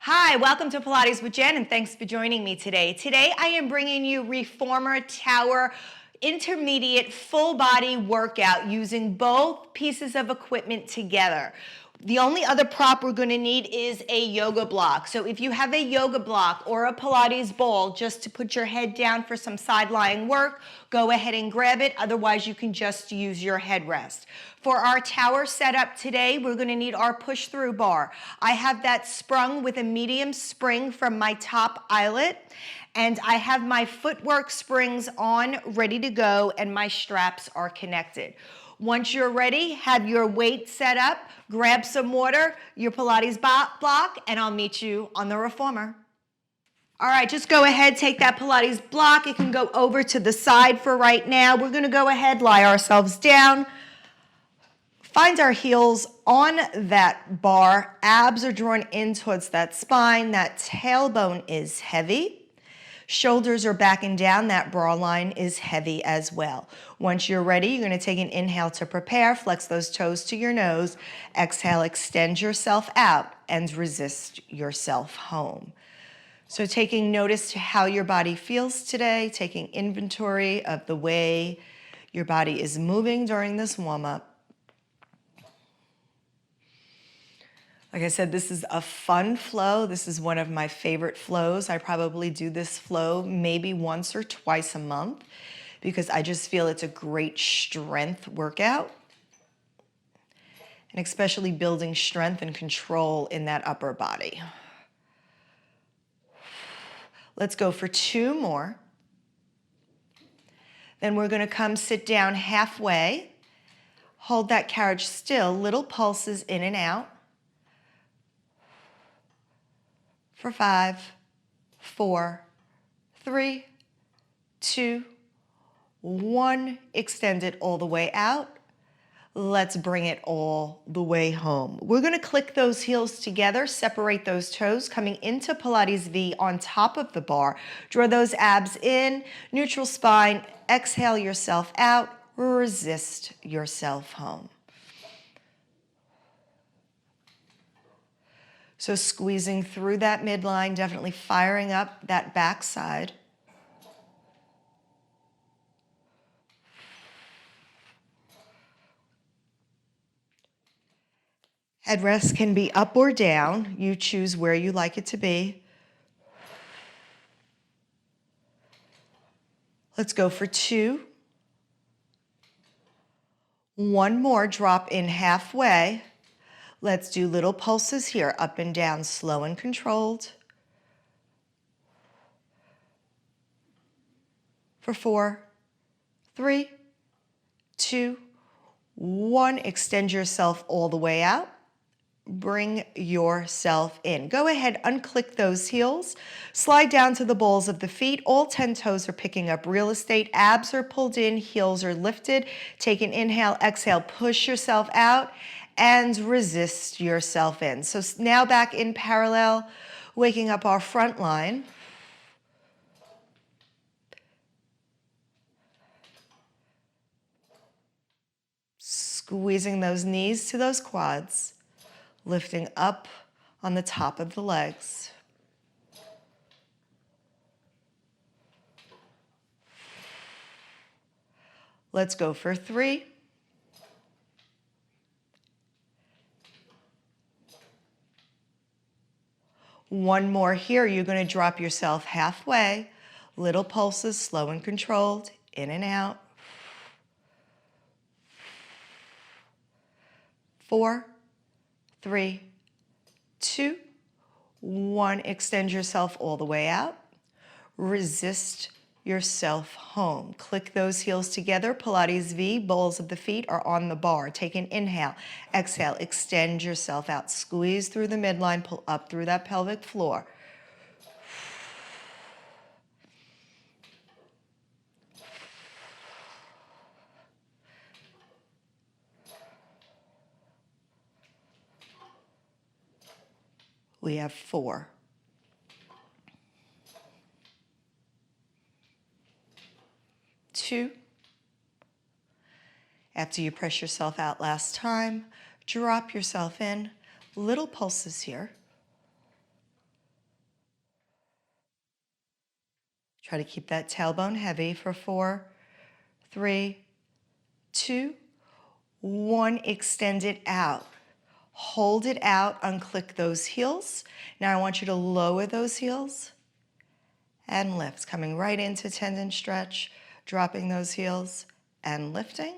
Hi, welcome to Pilates with Jen, and thanks for joining me today. Today I am bringing you Reformer Tower intermediate full body workout using both pieces of equipment together. The only other prop we're going to need is a yoga block. So if you have a yoga block or a Pilates ball just to put your head down for some side lying work, go ahead and grab it. Otherwise, you can just use your headrest. For our tower setup today, we're going to need our push through bar. I have that sprung with a medium spring from my top eyelet, and I have my Footwork springs on, ready to go, and my straps are connected. Once you're ready, have your weight set up, grab some water, your Pilates block, and I'll meet you on the reformer. All right, just go ahead, take that Pilates block. It can go over to the side for right now. We're gonna go ahead, lie ourselves down, find our heels on that bar. Abs are drawn in towards that spine. That tailbone is heavy. Shoulders are back and down. That bra line is heavy as well. Once you're ready, you're going to take an inhale to prepare. Flex those toes to your nose. Exhale, extend yourself out and resist yourself home. So taking notice to how your body feels today, taking inventory of the way your body is moving during this warm-up. Like I said, this is a fun flow. This is one of my favorite flows. I probably do this flow maybe once or twice a month because I just feel it's a great strength workout, and especially building strength and control in that upper body. Let's go for 2 more. Then we're going to come sit down halfway. Hold that carriage still, little pulses in and out. For 5, 4, 3, 2, 1. Extend it all the way out. Let's bring it all the way home. We're going to click those heels together, separate those toes, coming into Pilates V on top of the bar. Draw those abs in, neutral spine, exhale yourself out, resist yourself home. So squeezing through that midline, definitely firing up that backside. Headrest can be up or down. You choose where you like it to be. Let's go for 2. 1 more, drop in halfway. Let's do little pulses here, up and down, slow and controlled. For 4, 3, 2, 1. Extend yourself all the way out. Bring yourself in. Go ahead, unclick those heels. Slide down to the balls of the feet. All 10 toes are picking up real estate. Abs are pulled in, heels are lifted. Take an inhale, exhale, push yourself out and resist yourself in. So now back in parallel, waking up our front line. Squeezing those knees to those quads, lifting up on the top of the legs. Let's go for 3. 1 more here. You're going to drop yourself halfway. Little pulses, slow and controlled, in and out. 4, 3, 2, 1. Extend yourself all the way out. Resist yourself home. Click those heels together. Pilates V, balls of the feet are on the bar. Take an inhale, exhale, extend yourself out. Squeeze through the midline, pull up through that pelvic floor. We have 4. 2. After you press yourself out last time, drop yourself in. Little pulses here. Try to keep that tailbone heavy for 4, 3, 2, 1. Extend it out. Hold it out, unclick those heels. Now I want you to lower those heels and lift. Coming right into tendon stretch, dropping those heels and lifting.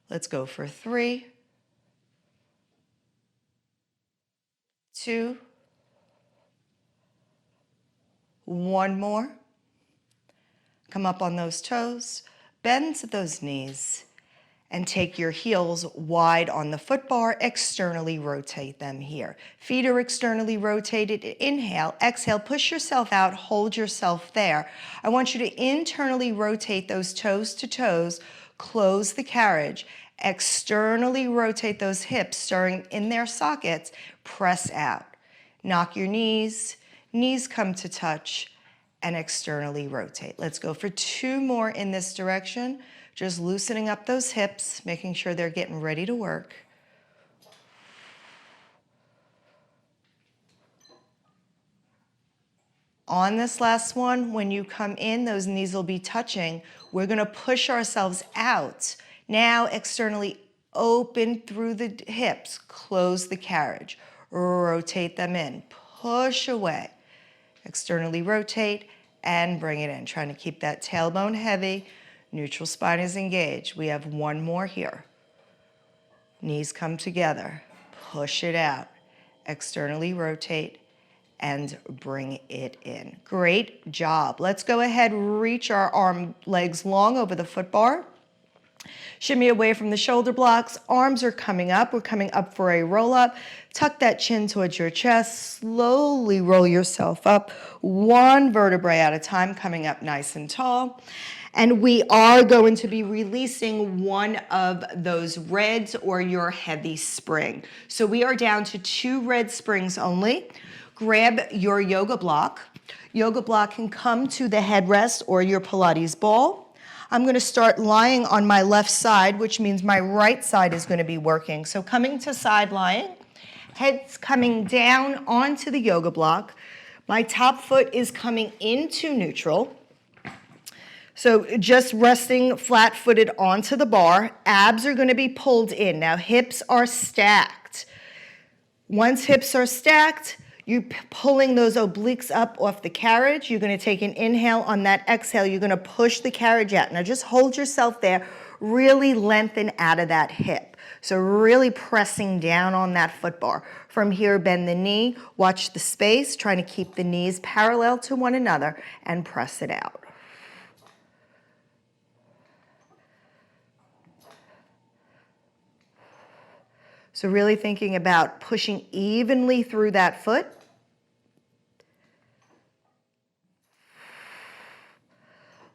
Let's go for 3, 2, 1 more. Come up on those toes, bend to those knees, and take your heels wide on the foot bar. Externally rotate them here. Feet are externally rotated. Inhale, exhale, push yourself out, hold yourself there. I want you to internally rotate those toes to toes, close the carriage, externally rotate those hips, stirring in their sockets, press out. Knock your knees, knees come to touch, and externally rotate. Let's go for 2 more in this direction. Just loosening up those hips, making sure they're getting ready to work. On this last one, when you come in, those knees will be touching. We're gonna push ourselves out. Now externally open through the hips, close the carriage, rotate them in, push away. Externally rotate and bring it in. Trying to keep that tailbone heavy. Neutral spine is engaged. We have 1 more here. Knees come together. Push it out. Externally rotate and bring it in. Great job. Let's go ahead, reach our legs long over the foot bar. Shimmy away from the shoulder blocks. Arms are coming up. We're coming up for a roll up. Tuck that chin towards your chest. Slowly roll yourself up. 1 vertebrae at a time, coming up nice and tall. And we are going to be releasing one of those reds or your heavy spring. So we are down to 2 red springs only. Grab your yoga block. Yoga block can come to the headrest or your Pilates ball. I'm going to start lying on my left side, which means my right side is going to be working. So coming to side lying, head's coming down onto the yoga block. My top foot is coming into neutral. So just resting flat-footed onto the bar. Abs are going to be pulled in. Now hips are stacked. Once hips are stacked, you're pulling those obliques up off the carriage. You're going to take an inhale. On that exhale, you're going to push the carriage out. Now just hold yourself there. Really lengthen out of that hip. So really pressing down on that foot bar. From here, bend the knee. Watch the space, trying to keep the knees parallel to one another and press it out. So really thinking about pushing evenly through that foot.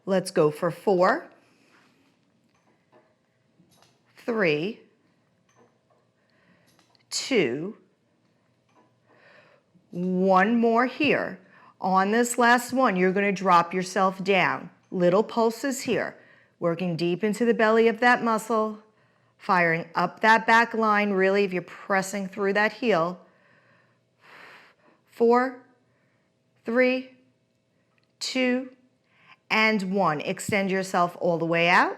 Let's go for 4, 3, 2, 1 more here. On this last one, you're going to drop yourself down. Little pulses here, working deep into the belly of that muscle, firing up that back line, really, if you're pressing through that heel. 4, 3, 2, and 1. Extend yourself all the way out.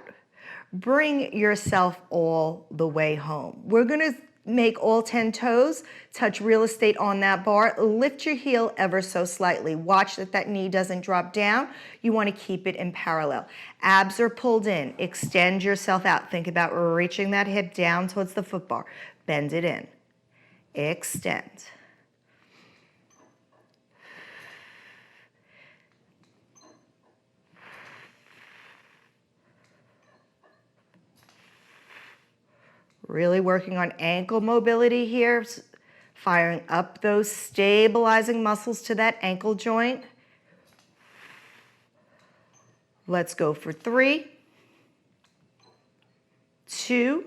Bring yourself all the way home. We're going to make all 10 toes touch real estate on that bar. Lift your heel ever so slightly. Watch that that knee doesn't drop down. You want to keep it in parallel. Abs are pulled in. Extend yourself out. Think about reaching that hip down towards the foot bar. Bend it in. Extend. Really working on ankle mobility here, firing up those stabilizing muscles to that ankle joint. Let's go for 3, 2,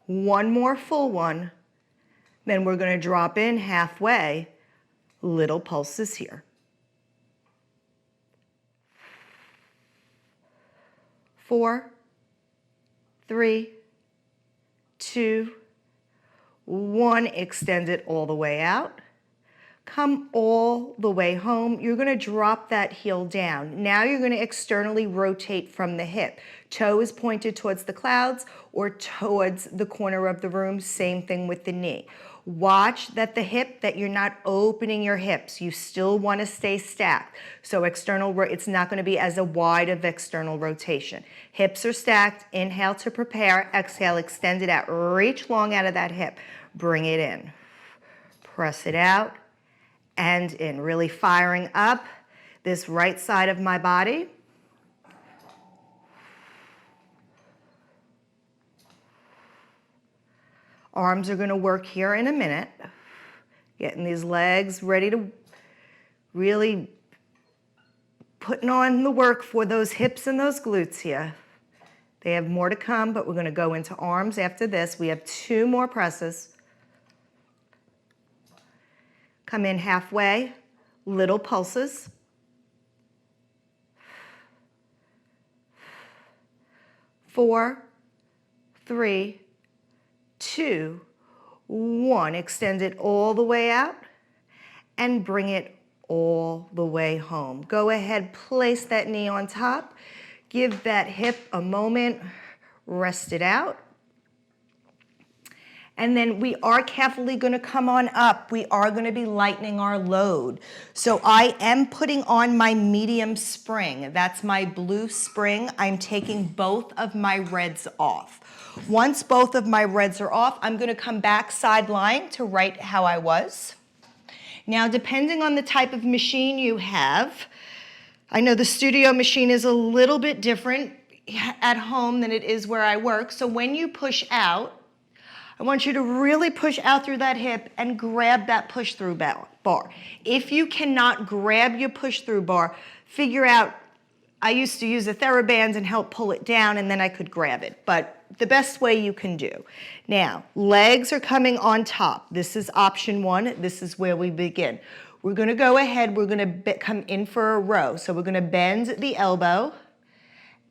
1 more full one. Then we're going to drop in halfway, little pulses here. 4, 3, 2, 1, extend it all the way out. Come all the way home. You're gonna drop that heel down. Now you're gonna externally rotate from the hip. Toe is pointed towards the clouds or towards the corner of the room. Same thing with the knee. Watch that the hip, that you're not opening your hips. You still wanna stay stacked. So it's not gonna be as a wide of external rotation. Hips are stacked. Inhale to prepare. Exhale, extend it out. Reach long out of that hip. Bring it in. Press it out. And in, really firing up this right side of my body. Arms are gonna work here in a minute. Getting these legs ready to really putting on the work for those hips and those glutes here. They have more to come, but we're gonna go into arms after this. We have 2 more presses. Come in halfway, little pulses. 4, 3, 2, 1. Extend it all the way out and bring it all the way home. Go ahead, place that knee on top. Give that hip a moment, rest it out. And then we are carefully gonna come on up. We are gonna be lightening our load. So I am putting on my medium spring. That's my blue spring. I'm taking both of my reds off. Once both of my reds are off, I'm gonna come back side lying to right how I was. Now, depending on the type of machine you have, I know the studio machine is a little bit different at home than it is where I work. So when you push out, I want you to really push out through that hip and grab that push-through bar. If you cannot grab your push-through bar, figure out, I used to use a TheraBand and help pull it down and then I could grab it, but the best way you can do. Now, legs are coming on top. This is option 1. This is where we begin. We're gonna go ahead, we're gonna come in for a row. So we're gonna bend the elbow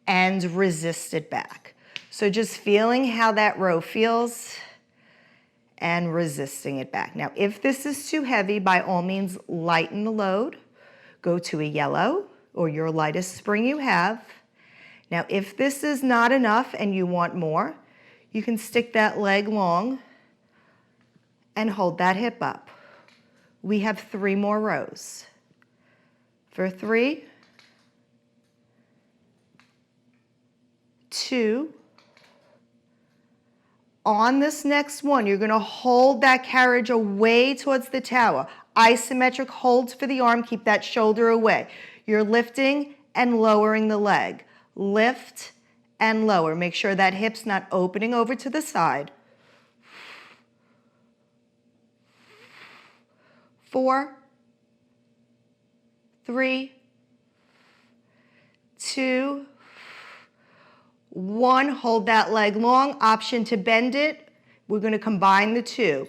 and resist it back. So just feeling how that row feels and resisting it back. Now, if this is too heavy, by all means, lighten the load. Go to a yellow or your lightest spring you have. Now, if this is not enough and you want more, you can stick that leg long and hold that hip up. We have 3 more rows. For 3, 2, on this next one, you're gonna hold that carriage away towards the tower. Isometric holds for the arm, keep that shoulder away. You're lifting and lowering the leg. Lift and lower. Make sure that hip's not opening over to the side. 4, 3, 2, 1, hold that leg long, option to bend it. We're gonna combine the 2.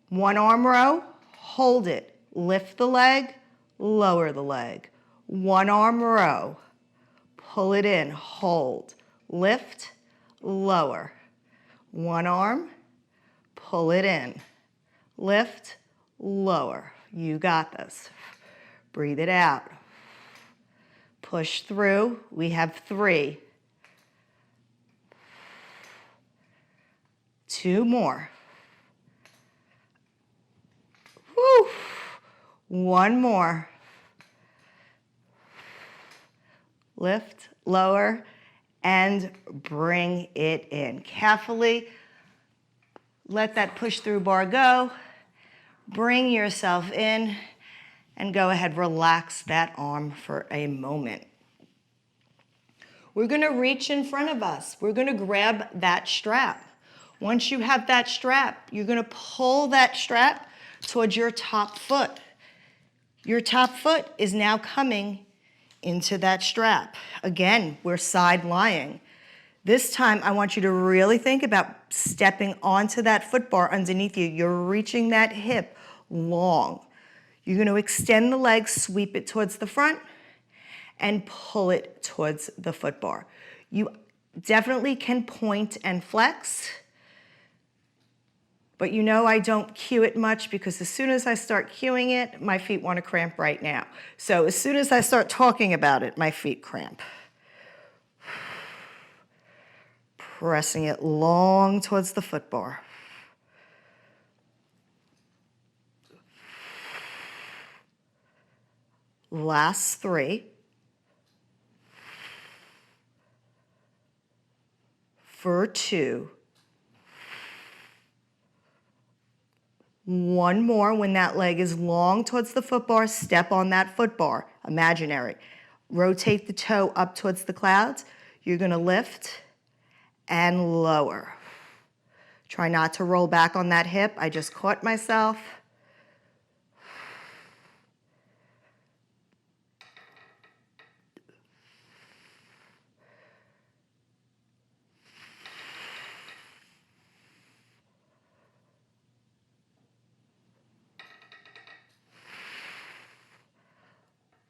1 arm row, hold it. Lift the leg, lower the leg. 1 arm row, pull it in, hold. Lift, lower. 1 arm, pull it in. Lift, lower. You got this. Breathe it out. Push through. We have 3. 2 more. Woo. 1 more. Lift, lower, and bring it in. Carefully let that push-through bar go. Bring yourself in and go ahead, relax that arm for a moment. We're gonna reach in front of us. We're gonna grab that strap. Once you have that strap, you're gonna pull that strap towards your top foot. Your top foot is now coming into that strap. Again, we're side lying. This time, I want you to really think about stepping onto that foot bar underneath you. You're reaching that hip long. You're gonna extend the leg, sweep it towards the front, and pull it towards the foot bar. You definitely can point and flex. But you know I don't cue it much because as soon as I start cueing it, my feet want to cramp right now. So as soon as I start talking about it, my feet cramp. Pressing it long towards the foot bar. Last 3. For 2. 1 more. When that leg is long towards the foot bar, step on that foot bar, imaginary. Rotate the toe up towards the clouds. You're going to lift and lower. Try not to roll back on that hip. I just caught myself.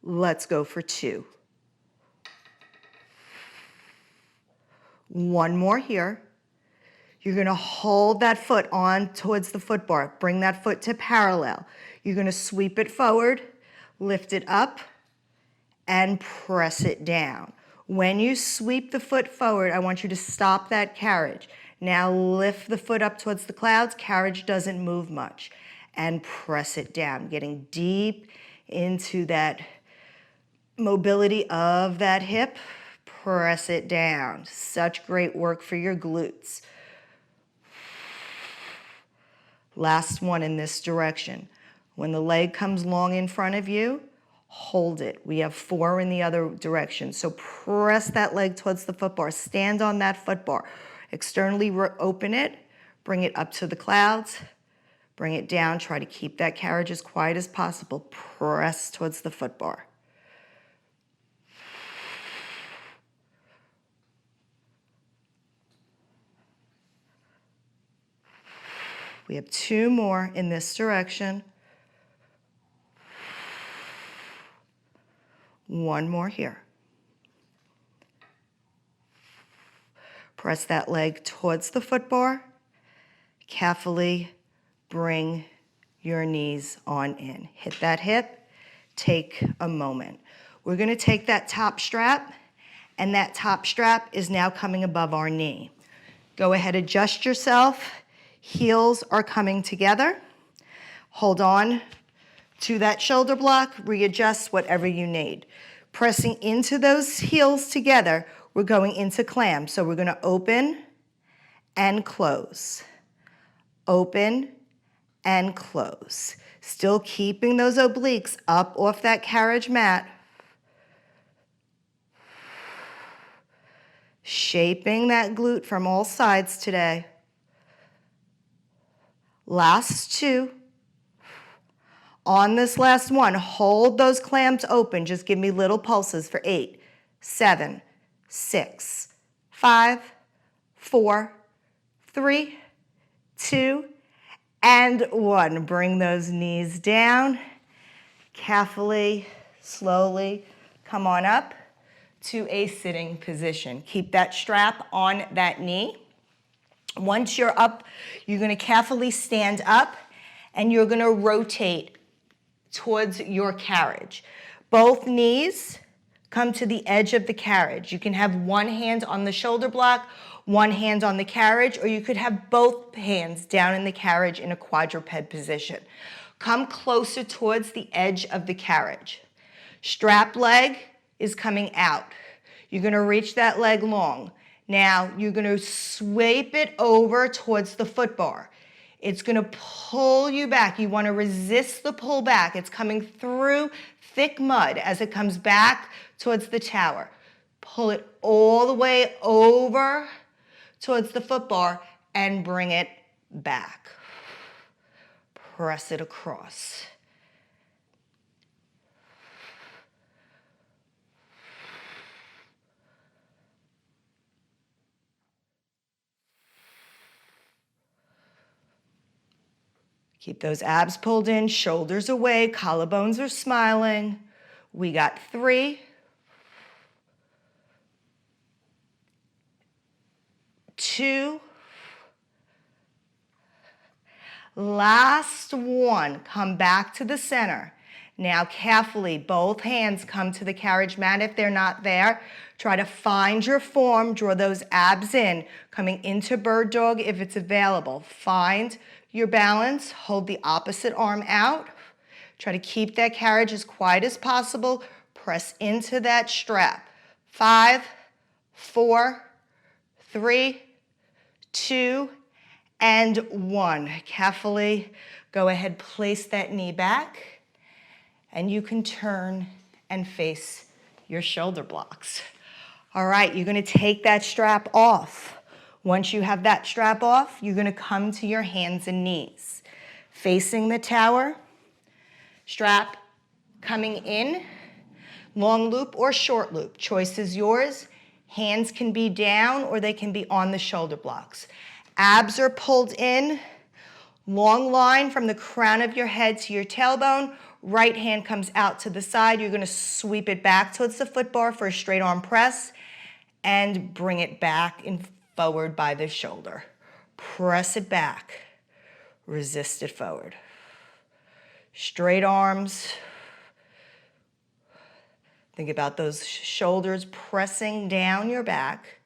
Let's go for 2. 1 more here. You're going to hold that foot on towards the foot bar. Bring that foot to parallel. You're going to sweep it forward, lift it up, and press it down. When you sweep the foot forward, I want you to stop that carriage. Now lift the foot up towards the clouds. Carriage doesn't move much. And press it down, getting deep into that mobility of that hip. Press it down. Such great work for your glutes. Last one in this direction. When the leg comes long in front of you, hold it. We have 4 in the other direction. So press that leg towards the foot bar. Stand on that foot bar. Externally open it. Bring it up to the clouds. Bring it down. Try to keep that carriage as quiet as possible. Press towards the foot bar. We have 2 more in this direction. 1 more here. Press that leg towards the foot bar. Carefully bring your knees on in. Hit that hip. Take a moment. We're going to take that top strap, and that top strap is now coming above our knee. Go ahead, adjust yourself. Heels are coming together. Hold on to that shoulder block. Readjust whatever you need. Pressing into those heels together, we're going into clams. So we're going to open and close. Open and close. Still keeping those obliques up off that carriage mat. Shaping that glute from all sides today. Last 2. On this last one, hold those clams open. Just give me little pulses for 8, 7, 6, 5, 4, 3, 2, and 1. Bring those knees down. Carefully, slowly, come on up to a sitting position. Keep that strap on that knee. Once you're up, you're going to carefully stand up and you're going to rotate towards your carriage. Both knees come to the edge of the carriage. You can have one hand on the shoulder block, one hand on the carriage, or you could have both hands down in the carriage in a quadruped position. Come closer towards the edge of the carriage. Strap leg is coming out. You're going to reach that leg long. Now, you're going to sweep it over towards the foot bar. It's going to pull you back. You want to resist the pull back. It's coming through thick mud as it comes back towards the tower. Pull it all the way over towards the foot bar and bring it back. Press it across. Keep those abs pulled in, shoulders away, collarbones are smiling. We got 3, 2, Last one, come back to the center. Now carefully, both hands come to the carriage mat if they're not there. Try to find your form, draw those abs in, coming into bird dog if it's available. Find your balance, hold the opposite arm out. Try to keep that carriage as quiet as possible. Press into that strap. 5, 4, 3, 2, and 1. Carefully go ahead, place that knee back, and you can turn and face your shoulder blocks. All right, you're gonna take that strap off. Once you have that strap off, you're gonna come to your hands and knees. Facing the tower, strap coming in, long loop or short loop. Choice is yours. Hands can be down or they can be on the shoulder blocks. Abs are pulled in, long line from the crown of your head to your tailbone. Right hand comes out to the side. You're gonna sweep it back towards the foot bar for a straight arm press and bring it back and forward by the shoulder. Press it back, resist it forward. Straight arms. Think about those shoulders pressing down your back.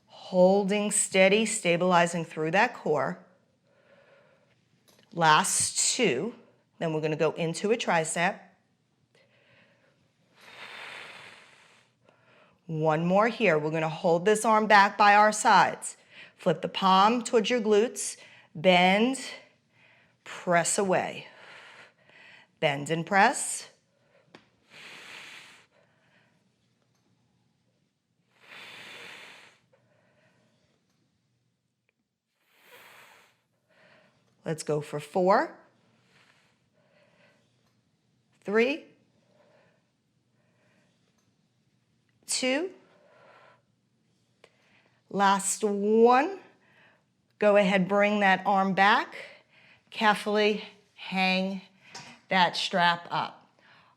Holding steady, stabilizing through that core. Last two. Then we're going to go into a tricep. One more here. We're going to hold this arm back by our sides. Flip the palm towards your glutes. Bend, press away. Bend and press. Let's go for 4, 3, 2, last one. Go ahead, bring that arm back. Carefully hang that strap up.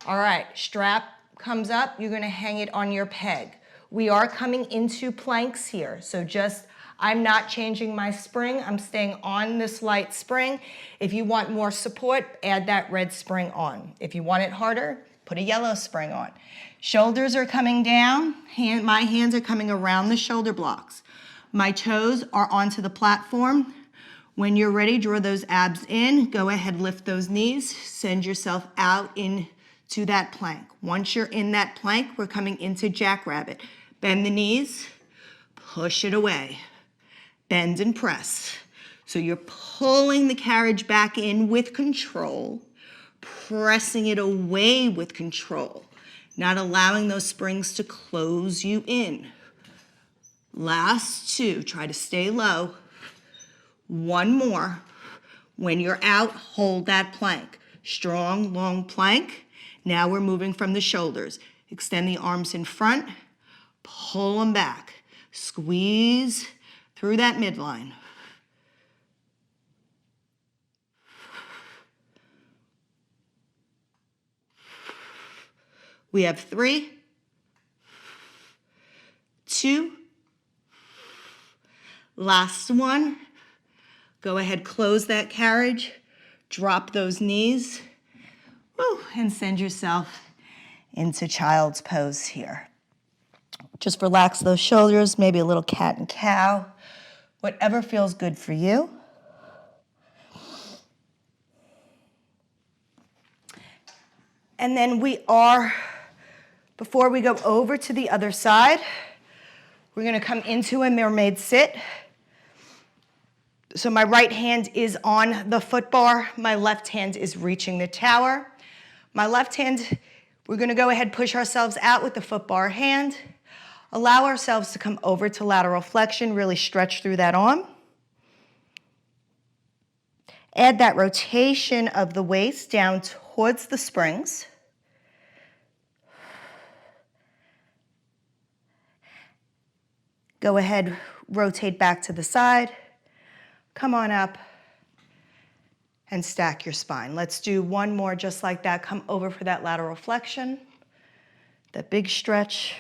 All right, strap comes up, you're gonna hang it on your peg. We are coming into planks here, so I'm not changing my spring, I'm staying on this light spring. If you want more support, add that red spring on. If you want it harder, put a yellow spring on. Shoulders are coming down, my hands are coming around the shoulder blocks. My toes are onto the platform. When you're ready, draw those abs in. Go ahead, lift those knees. Send yourself out into that plank. Once you're in that plank, we're coming into Jackrabbit. Bend the knees, push it away. Bend and press. So you're pulling the carriage back in with control, pressing it away with control, not allowing those springs to close you in. Last two, try to stay low. One more. When you're out, hold that plank. Strong, long plank. Now we're moving from the shoulders. Extend the arms in front, pull them back. Squeeze through that midline. We have 3, 2, last one. Go ahead, close that carriage, drop those knees, and send yourself into child's pose here. Just relax those shoulders, maybe a little cat and cow, whatever feels good for you. And then before we go over to the other side, we're gonna come into a mermaid sit. So my right hand is on the foot bar, my left hand is reaching the tower. My left hand, we're gonna go ahead, push ourselves out with the foot bar hand. Allow ourselves to come over to lateral flexion, really stretch through that arm. Add that rotation of the waist down towards the springs. Go ahead, rotate back to the side. Come on up and stack your spine. Let's do one more just like that. Come over for that lateral flexion, that big stretch.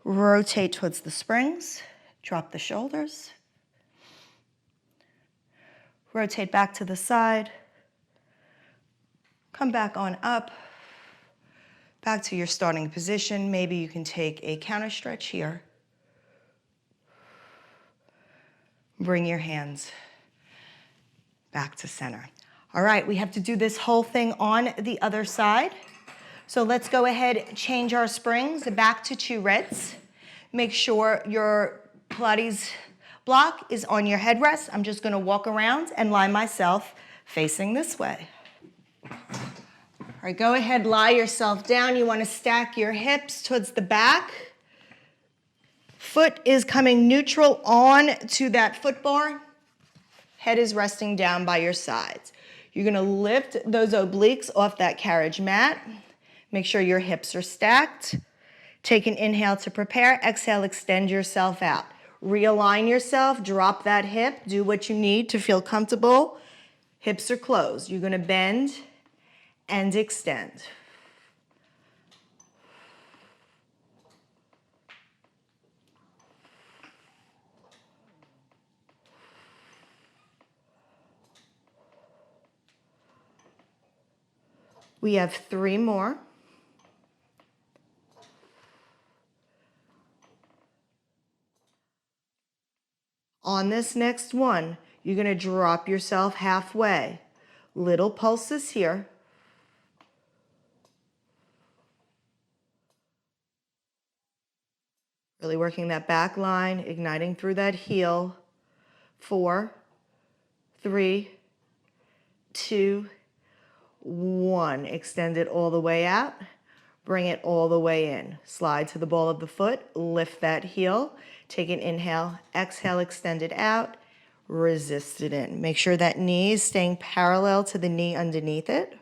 Rotate towards the springs, drop the shoulders. Rotate back to the side. Come back on up. Back to your starting position. Maybe you can take a counter stretch here. Bring your hands back to center. All right, we have to do this whole thing on the other side. So let's go ahead and change our springs back to 2 reds. Make sure your Pilates block is on your headrest. I'm just gonna walk around and lie myself facing this way. All right, go ahead, lie yourself down. You wanna stack your hips towards the back. Foot is coming neutral on to that foot bar. Head is resting down by your sides. You're gonna lift those obliques off that carriage mat. Make sure your hips are stacked. Take an inhale to prepare. Exhale, extend yourself out. Realign yourself, drop that hip. Do what you need to feel comfortable. Hips are closed. You're gonna bend and extend. We have 3 more. On this next one, you're gonna drop yourself halfway. Little pulses here. Really working that back line, igniting through that heel. 4, 3, 2, 1. Extend it all the way out. Bring it all the way in. Slide to the ball of the foot. Lift that heel. Take an inhale. Exhale, extend it out. Resist it in. Make sure that knee is staying parallel to the knee underneath it.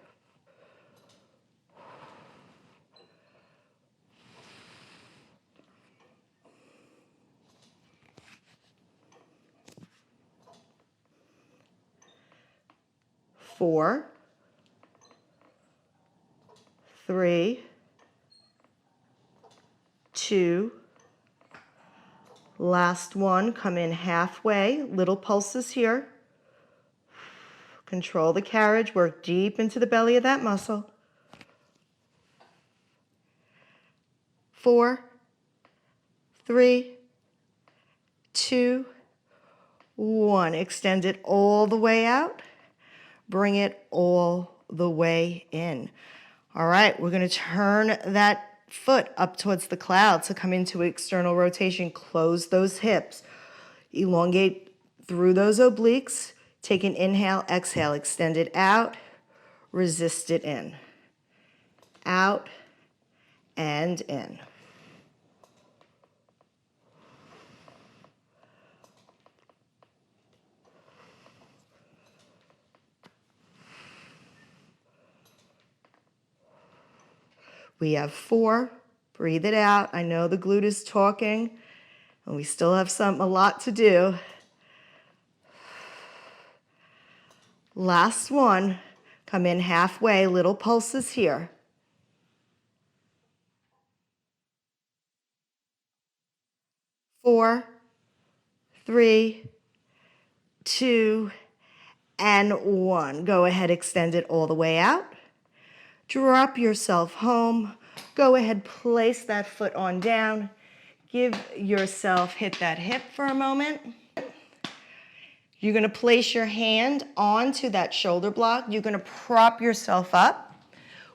Four, 3, 2, last one. Come in halfway, little pulses here. Control the carriage, work deep into the belly of that muscle. 4, 3, 2, 1. Extend it all the way out. Bring it all the way in. All right, we're gonna turn that foot up towards the cloud to come into external rotation. Close those hips. Elongate through those obliques. Take an inhale, exhale, extend it out. Resist it in. Out and in. We have 4. Breathe it out. I know the glute is talking, and we still have a lot to do. Last one. Come in halfway, little pulses here. 4, 3, 2, and 1. Go ahead, extend it all the way out. Drop yourself home. Go ahead, place that foot on down. Give yourself, hit that hip for a moment. You're gonna place your hand onto that shoulder block. You're gonna prop yourself up.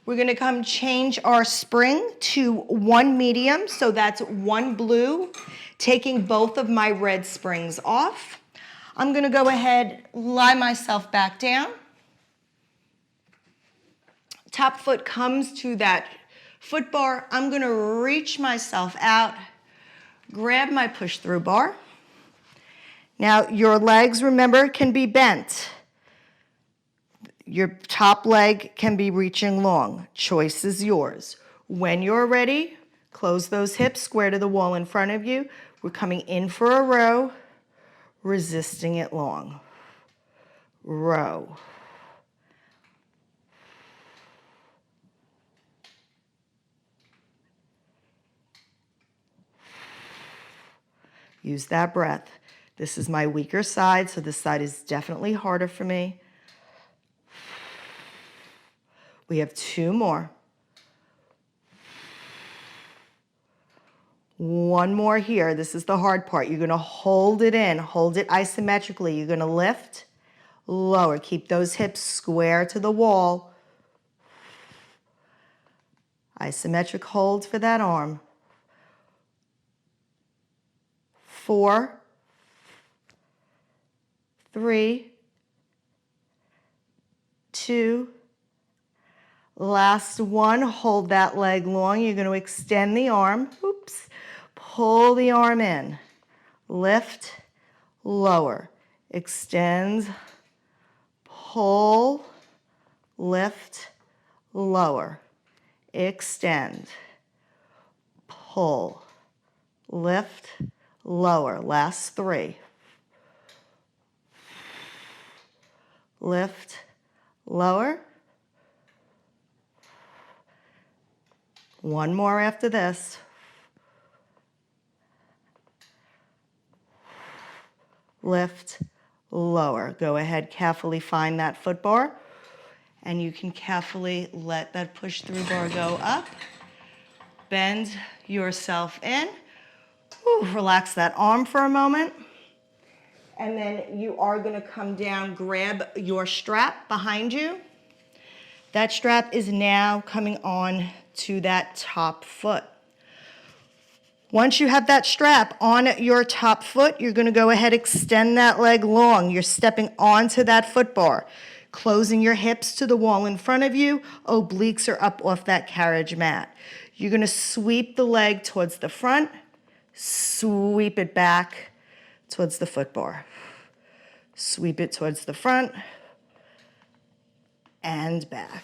We're gonna come change our spring to 1 medium, so that's 1 blue, taking both of my red springs off. I'm gonna go ahead, lie myself back down. Top foot comes to that foot bar. I'm gonna reach myself out, grab my push through bar. Now your legs, remember, can be bent. Your top leg can be reaching long. Choice is yours. When you're ready, close those hips, square to the wall in front of you. We're coming in for a row, resisting it long. Row. Use that breath. This is my weaker side, so this side is definitely harder for me. We have 2 more. 1 more here. This is the hard part. You're going to hold it in. Hold it isometrically. You're going to lift, lower. Keep those hips square to the wall. Isometric hold for that arm. 4, 3, 2, last one. Hold that leg long. You're going to extend the arm. Oops. Pull the arm in. Lift, lower. Extend, pull, lift, lower. Extend, pull, lift, lower. Last 3. Lift, lower. 1 more after this. Lift, lower. Go ahead, carefully find that foot bar, and you can carefully let that push through bar go up. Bend yourself in. Ooh, relax that arm for a moment. And then you are going to come down, grab your strap behind you. That strap is now coming on to that top foot. Once you have that strap on your top foot, you're going to go ahead and extend that leg long. You're stepping onto that foot bar, closing your hips to the wall in front of you. Obliques are up off that carriage mat. You're going to sweep the leg towards the front, sweep it back towards the foot bar. Sweep it towards the front and back.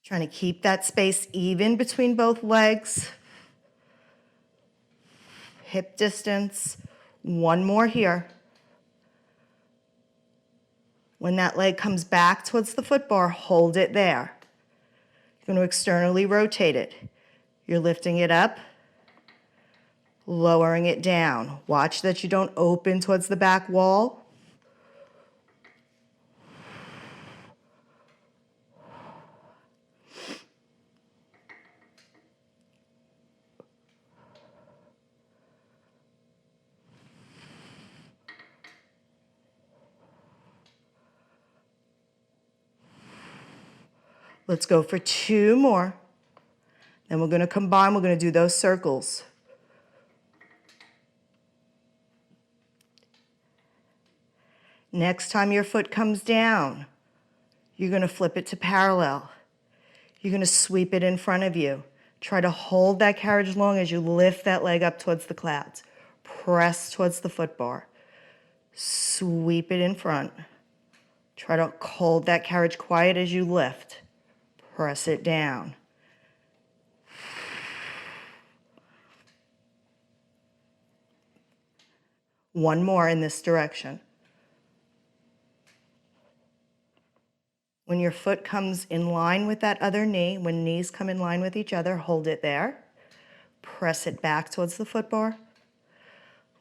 Trying to keep that space even between both legs. Hip distance. 1 more here. When that leg comes back towards the foot bar, hold it there. You're going to externally rotate it. You're lifting it up, lowering it down. Watch that you don't open towards the back wall. Let's go for 2 more. Then we're going to combine. We're going to do those circles. Next time your foot comes down, you're going to flip it to parallel. You're going to sweep it in front of you. Try to hold that carriage long as you lift that leg up towards the clouds. Press towards the foot bar. Sweep it in front. Try to hold that carriage quiet as you lift. Press it down. One more in this direction. When your foot comes in line with that other knee, when knees come in line with each other, hold it there. Press it back towards the foot bar.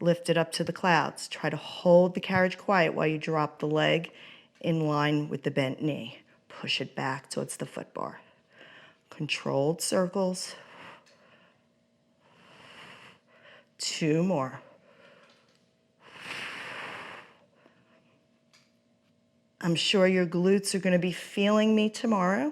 Lift it up to the clouds. Try to hold the carriage quiet while you drop the leg in line with the bent knee. Push it back towards the foot bar. Controlled circles. 2 more. I'm sure your glutes are going to be feeling me tomorrow.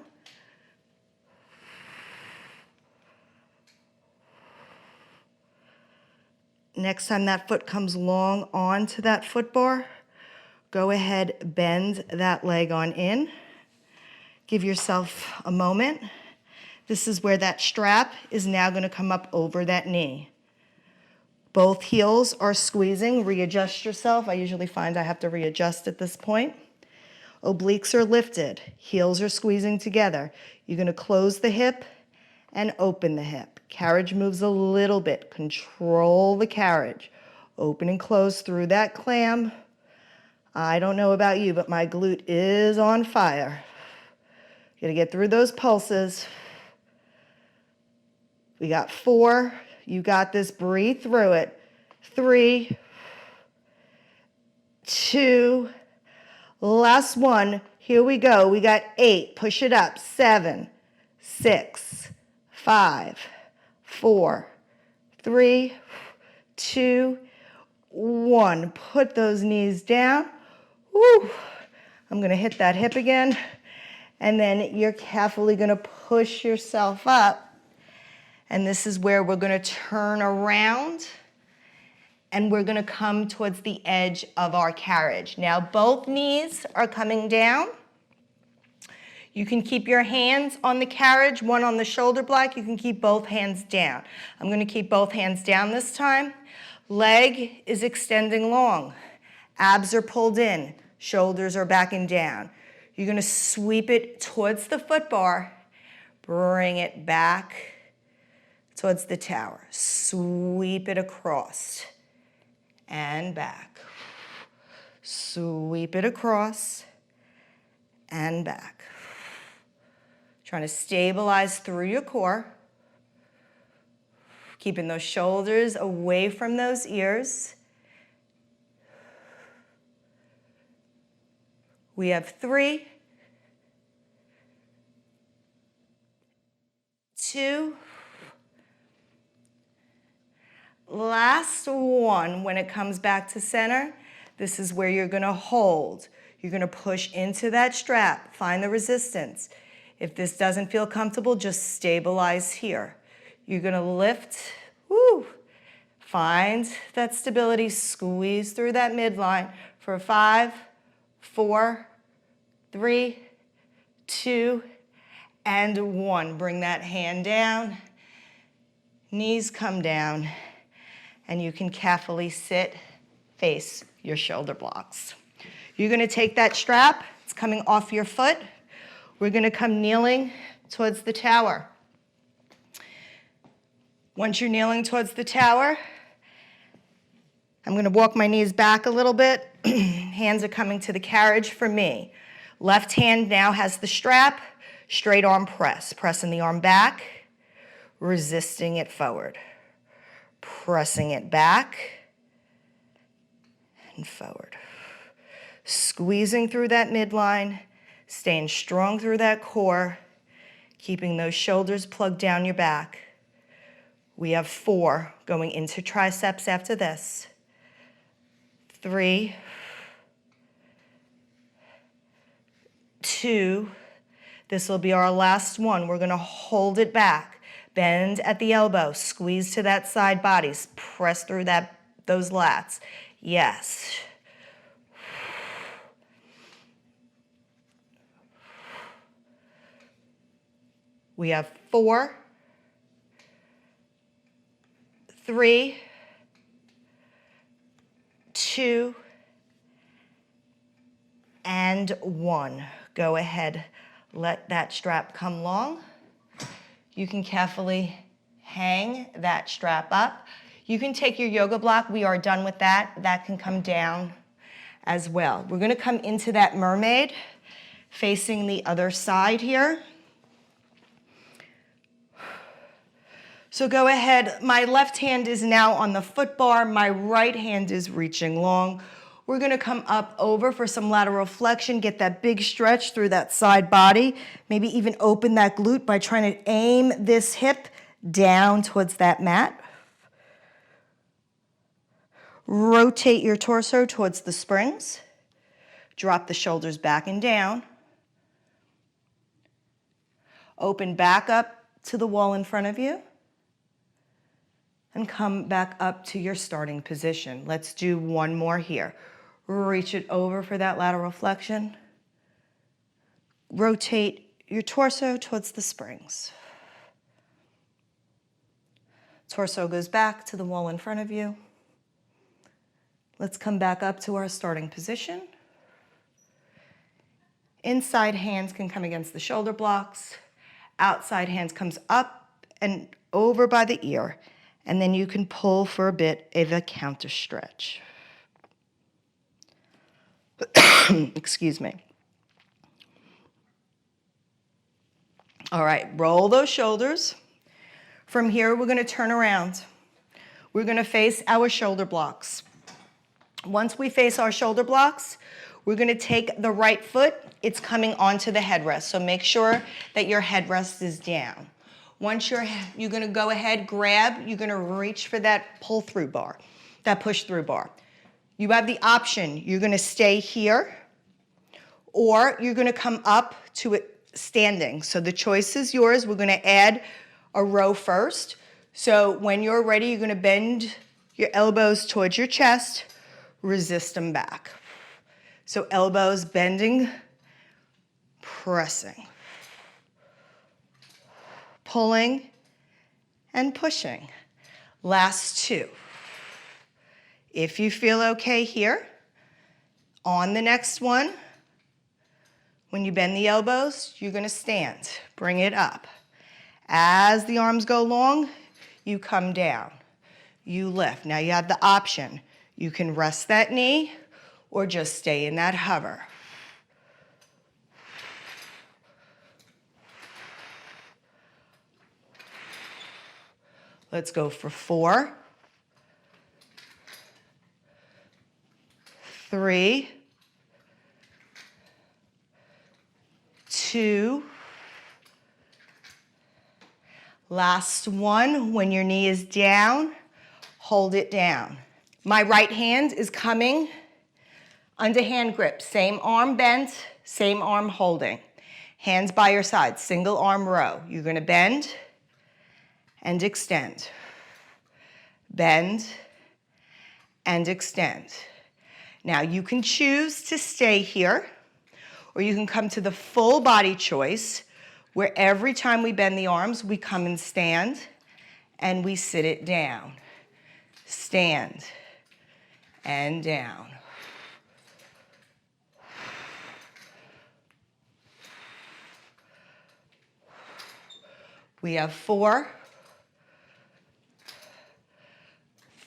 Next time that foot comes long onto that foot bar, go ahead, bend that leg on in. Give yourself a moment. This is where that strap is now going to come up over that knee. Both heels are squeezing. Readjust yourself. I usually find I have to readjust at this point. Obliques are lifted. Heels are squeezing together. You're going to close the hip and open the hip. Carriage moves a little bit. Control the carriage. Open and close through that clam. I don't know about you, but my glute is on fire. Gotta get through those pulses. We got 4. You got this. Breathe through it. 3, 2, last one. Here we go. We got 8. Push it up. 7, 6, 5, 4, 3, 2, 1. Put those knees down. Woo. I'm going to hit that hip again. And then you're carefully going to push yourself up. And this is where we're going to turn around and we're going to come towards the edge of our carriage. Now, both knees are coming down. You can keep your hands on the carriage, one on the shoulder block. You can keep both hands down. I'm going to keep both hands down this time. Leg is extending long. Abs are pulled in. Shoulders are backing down. You're going to sweep it towards the foot bar. Bring it back towards the tower. Sweep it across and back. Sweep it across and back. Trying to stabilize through your core. Keeping those shoulders away from those ears. We have 3, 2, last one. When it comes back to center, this is where you're going to hold. You're going to push into that strap. Find the resistance. If this doesn't feel comfortable, just stabilize here. You're going to lift. Woo. Find that stability. Squeeze through that midline for 5, 4, 3, 2, and 1. Bring that hand down. Knees come down. And you can carefully sit, face your shoulder blocks. You're going to take that strap. It's coming off your foot. We're going to come kneeling towards the tower. Once you're kneeling towards the tower, I'm going to walk my knees back a little bit. Hands are coming to the carriage for me. Left hand now has the strap. Straight arm press. Pressing the arm back. Resisting it forward. Pressing it back and forward. Squeezing through that midline. Staying strong through that core. Keeping those shoulders plugged down your back. We have 4 going into triceps after this. 3, 2, this will be our last one. We're going to hold it back. Bend at the elbow, squeeze to that side body, press through those lats. Yes. We have 4, 3, 2, and 1. Go ahead, let that strap come long. You can carefully hang that strap up. You can take your yoga block. We are done with that. That can come down as well. We're going to come into that mermaid, facing the other side here. So go ahead. My left hand is now on the foot bar. My right hand is reaching long. We're going to come up over for some lateral flexion, get that big stretch through that side body, maybe even open that glute by trying to aim this hip down towards that mat. Rotate your torso towards the springs. Drop the shoulders back and down. Open back up to the wall in front of you. And come back up to your starting position. Let's do one more here. Reach it over for that lateral flexion. Rotate your torso towards the springs. Torso goes back to the wall in front of you. Let's come back up to our starting position. Inside hands can come against the shoulder blocks. Outside hands comes up and over by the ear. And then you can pull for a bit of a counter stretch. Excuse me. All right, roll those shoulders. From here, we're gonna turn around. We're gonna face our shoulder blocks. Once we face our shoulder blocks, we're gonna take the right foot, it's coming onto the headrest. So make sure that your headrest is down. Once you're gonna go ahead, you're gonna reach for that pull-through bar, that push-through bar. You have the option, you're gonna stay here, or you're gonna come up to it standing. So the choice is yours. We're gonna add a row first. So when you're ready, you're gonna bend your elbows towards your chest, resist them back. So elbows bending, pressing, pulling, and pushing. Last two. If you feel okay here, on the next one, when you bend the elbows, you're gonna stand. Bring it up. As the arms go long, you come down. You lift. Now you have the option. You can rest that knee or just stay in that hover. Let's go for 4, 3, 2, last one. When your knee is down, hold it down. My right hand is coming under hand grip. Same arm bent, same arm holding. Hands by your side, single arm row. You're gonna bend and extend. Bend and extend. Now you can choose to stay here, or you can come to the full body choice, where every time we bend the arms, we come and stand, and we sit it down. Stand and down. We have 4,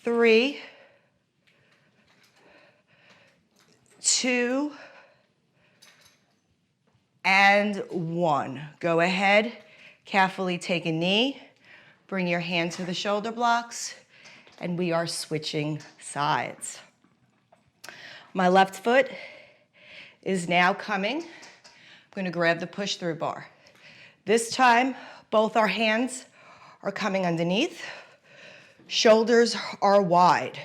3, 2, and 1. Go ahead, carefully take a knee, bring your hand to the shoulder blocks, and we are switching sides. My left foot is now coming. I'm gonna grab the push-through bar. This time, both our hands are coming underneath. Shoulders are wide.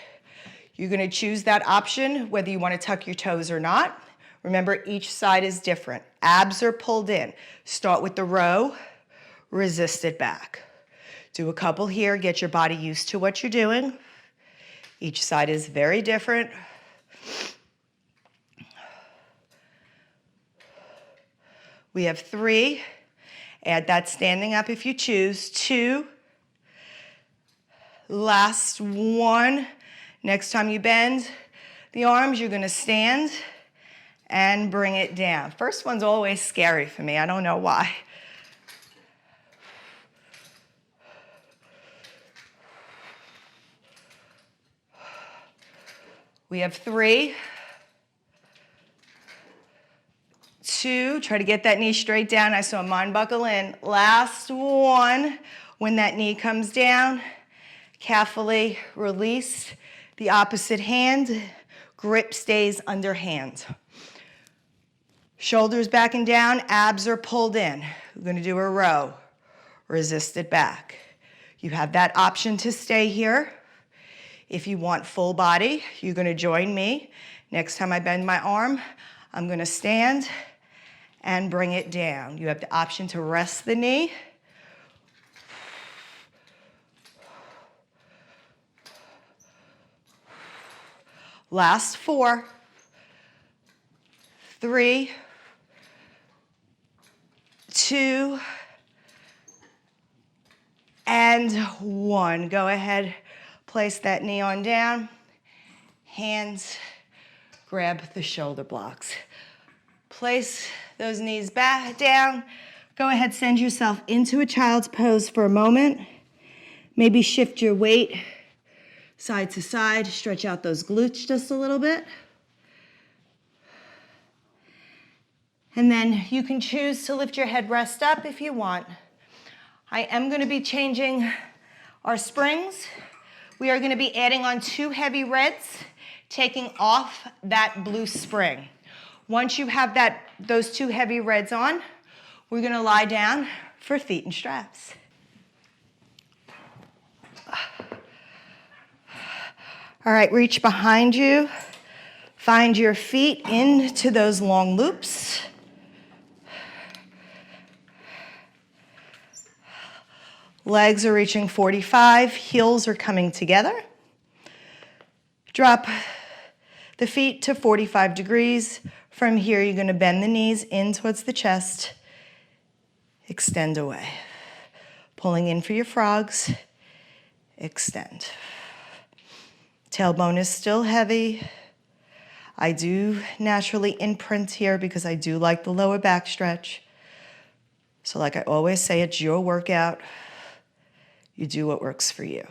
You're gonna choose that option, whether you wanna tuck your toes or not. Remember, each side is different. Abs are pulled in. Start with the row, resist it back. Do a couple here, get your body used to what you're doing. Each side is very different. We have 3. Add that standing up if you choose. 2. Last 1. Next time you bend the arms, you're gonna stand and bring it down. First one's always scary for me. I don't know why. We have 3, 2, try to get that knee straight down. I saw mine buckle in. Last 1, when that knee comes down, carefully release the opposite hand. Grip stays under hand. Shoulders back and down, abs are pulled in. We're gonna do a row, resist it back. You have that option to stay here. If you want full body, you're gonna join me. Next time I bend my arm, I'm gonna stand and bring it down. You have the option to rest the knee. Last 4, 3, 2, and 1. Go ahead, place that knee on down. Hands, grab the shoulder blocks. Place those knees back down. Go ahead, send yourself into a child's pose for a moment. Maybe shift your weight side to side, stretch out those glutes just a little bit. And then you can choose to lift your head rest up if you want. I am going to be changing our springs. We are going to be adding on 2 heavy reds, taking off that blue spring. Once you have those 2 heavy reds on, we're going to lie down for feet and straps. All right, reach behind you. Find your feet into those long loops. Legs are reaching 45, heels are coming together. Drop the feet to 45 degrees. From here, you're going to bend the knees in towards the chest. Extend away. Pulling in for your frogs. Extend. Tailbone is still heavy. I do naturally imprint here because I do like the lower back stretch. So like I always say, it's your workout. You do what works for you.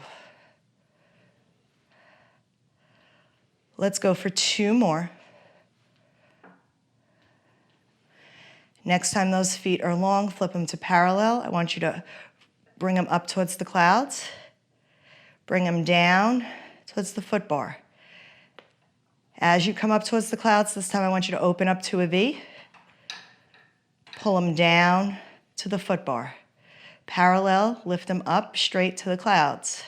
Let's go for 2 more. Next time those feet are long, flip them to parallel. I want you to bring them up towards the clouds. Bring them down towards the foot bar. As you come up towards the clouds, this time I want you to open up to a V. Pull them down to the foot bar. Parallel, lift them up straight to the clouds.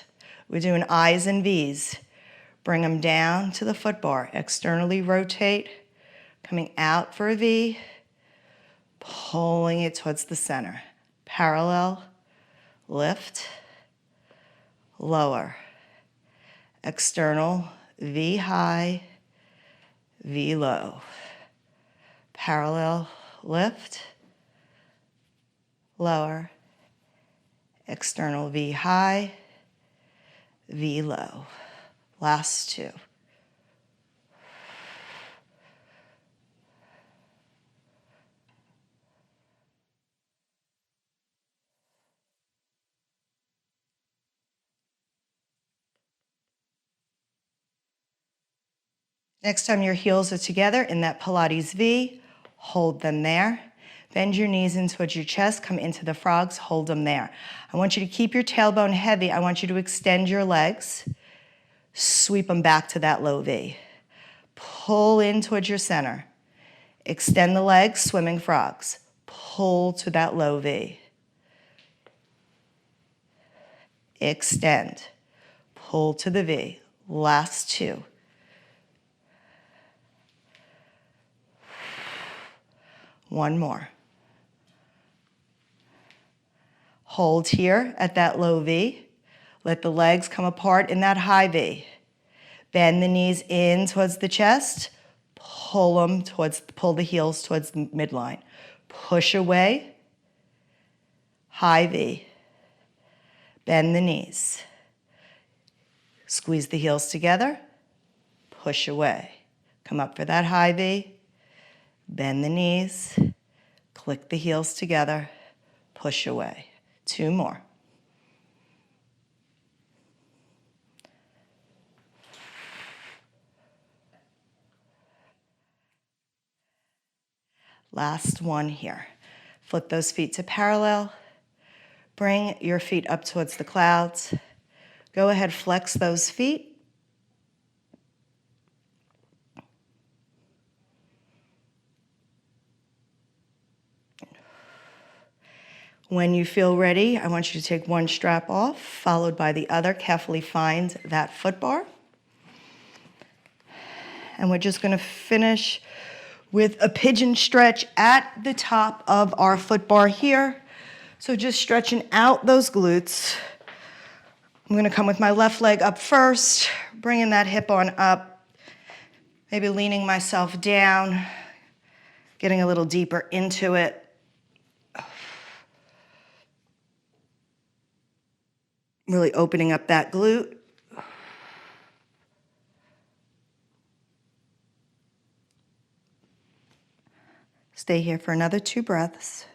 We're doing I's and V's. Bring them down to the foot bar. Externally rotate, coming out for a V, pulling it towards the center. Parallel, lift, lower. External, V high, V low. Parallel, lift, lower. External V high, V low. Last 2. Next time your heels are together in that Pilates V, hold them there. Bend your knees in towards your chest, come into the frogs, hold them there. I want you to keep your tailbone heavy. I want you to extend your legs, sweep them back to that low V. Pull in towards your center. Extend the legs, swimming frogs. Pull to that low V. Extend. Pull to the V. Last 2. One more. Hold here at that low V. Let the legs come apart in that high V. Bend the knees in towards the chest. Pull the heels towards the midline. Push away. High V. Bend the knees. Squeeze the heels together. Push away. Come up for that high V. Bend the knees. Click the heels together. Push away. 2 more. Last one here. Flip those feet to parallel. Bring your feet up towards the clouds. Go ahead, flex those feet. When you feel ready, I want you to take one strap off, followed by the other. Carefully find that foot bar. And we're just gonna finish with a pigeon stretch at the top of our foot bar here. So just stretching out those glutes. I'm gonna come with my left leg up first, bringing that hip on up, maybe leaning myself down, getting a little deeper into it. Really opening up that glute. Stay here for another 2 breaths.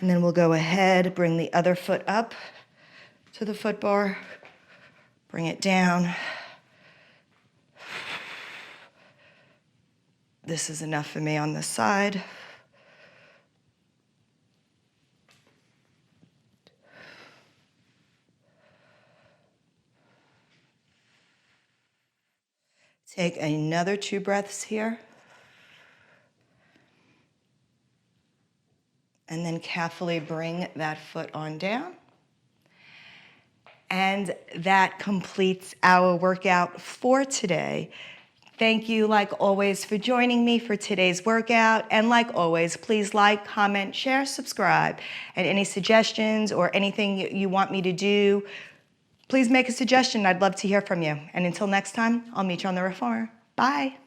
And then we'll go ahead, bring the other foot up to the foot bar, bring it down. This is enough for me on this side. Take another 2 breaths here. And then carefully bring that foot on down. And that completes our workout for today. Thank you, like always, for joining me for today's workout. And like always, please like, comment, share, subscribe. And any suggestions or anything you want me to do, please make a suggestion. I'd love to hear from you. And until next time, I'll meet you on the reformer. Bye.